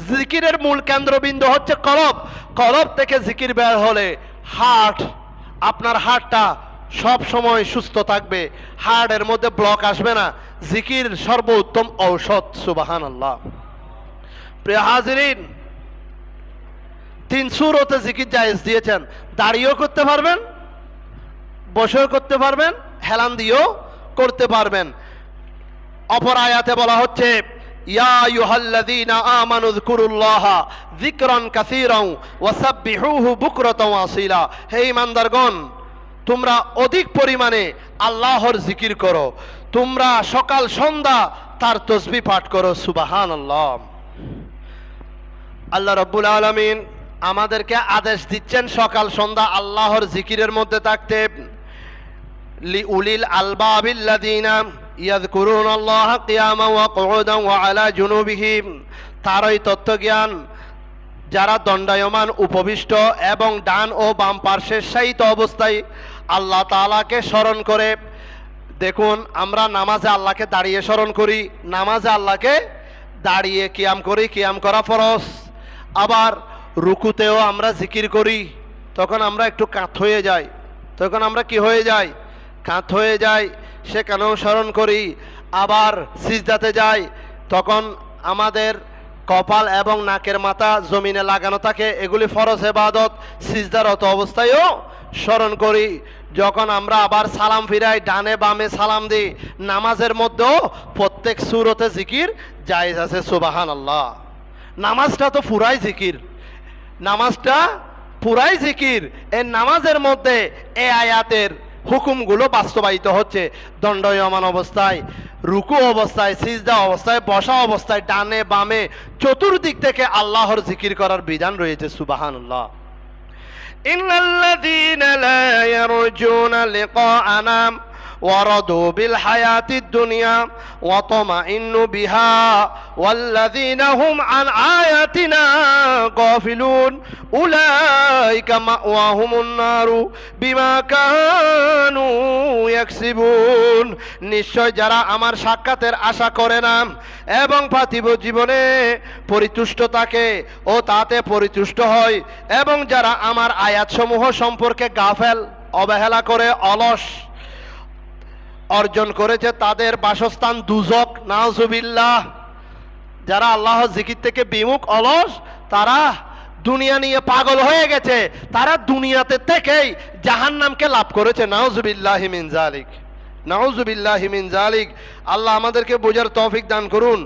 জিকিরের মূল কেন্দ্রবিন্দু হচ্ছে কলব। কলব থেকে জিকির বের হলে হার্ট, আপনার হার্টটা সব সময় সুস্থ থাকবে, হার্টের মধ্যে ব্লক আসবে না। জিকির সর্বোত্তম ঔষধ। সুবহানাল্লাহ। প্রিয় হাজিরিন, 3 সূরতে জিকির জায়েজ দিয়েছেন। দাঁড়িয়েও করতে পারবেন, বসেও করতে পারবেন, হেলান দিয়েও করতে পারবেন। অপর আয়াতে বলা হচ্ছে ইয়া আইয়ুহাল্লাযীনা আমানু যকুরুল্লাহা যিকরান কাসীরান ওয়াসাব্বিহুহু বুকরাতাও ওয়া আসীলা। হে ঈমানদারগণ, তোমরা অধিক পরিমাণে আল্লাহর জিকির করো, তোমরা সকাল সন্ধ্যা তার তসবিহ পাঠ করো। সুবহানাল্লাহ। আল্লাহ রাব্বুল আলামিন আমাদেরকে আদেশ দিচ্ছেন সকাল সন্ধ্যা আল্লাহর জিকিরের মধ্যে থাকতে। লিউলিল আলবাবিল্লাযীনা ইয়াযকুরুনাল্লাহা কিয়ামান ওয়া কুউদান ওয়া আলা জুনুবিহিম। তারই তত্ত্বজ্ঞান যারা দণ্ডায়মান, উপবিষ্ট এবং ডান ও বাম পার্শ্বের শায়িত অবস্থায় আল্লাহ তাআলাকে স্মরণ করে। দেখুন, আমরা নামাজে আল্লাহকে দাঁড়িয়ে স্মরণ করি, নামাজে আল্লাহকে দাঁড়িয়ে কিয়াম করি, কিয়াম করা ফরজ। আবার রুকুতেও আমরা জিকির করি, তখন আমরা একটু কাত হয়ে যাই, তখন আমরা কি হয়ে যাই? কাত হয়ে যাই, সেখানেও স্মরণ করি। আবার সিজদাতে যাই, তখন আমাদের কপাল এবং নাকের মাথা জমিনে লাগানো থাকে, এগুলি ফরজ ইবাদত। সিজদারত অবস্থায়ও স্মরণ করি। যখন আমরা আবার সালাম ফিরাই, ডানে বামে সালাম দিই, নামাজের মধ্যেও প্রত্যেক সূরতে জিকির জায়েজ আছে। সুবহানাল্লাহ। নামাজটা তো পুরাই জিকির, নামাজটা পুরাই জিকির। এই নামাজের মধ্যে এই আয়াতের হুকুমগুলো বাস্তবায়িত হচ্ছে। দণ্ডায়মান অবস্থায়, রুকু অবস্থায়, সিজদা অবস্থায়, বসা অবস্থায়, ডানে বামে চতুর্দিক থেকে আল্লাহর জিকির করার বিধান রয়েছে। সুবহানাল্লাহ। ইন্নাল্লাযীনা লা ইয়ারজুনা লিকাআনা ورضوا بالحياة الدنيا وطمئنوا بها والذين هم عن آياتنا غافلون أولئك مأواهم النار بما كانوا يكسبون। নিশ্চয় যারা আমার সাক্ষাতের আশা করে না এবং পার্থিব জীবনে পরিতুষ্ট থাকে ও তাতে পরিতুষ্ট হয়, এবং যারা আমার আয়াতসমূহ সম্পর্কে গাফেল, অবহেলা করে, অলস অর্জন করেছে, তাদের বাসস্থান দুজক। নাউজুবিল্লাহ। যারা আল্লাহর জিকির থেকে বিমুখ, অলস, তারা দুনিয়া নিয়ে পাগল হয়ে গেছে, তারা দুনিয়াতে থেকেই জাহান্নামকে লাভ করেছে। নাউজুবিল্লাহি মিন যালিক, নাউজুবিল্লাহি মিন যালিক। আল্লাহ আমাদেরকে বোঝার তৌফিক দান করুন।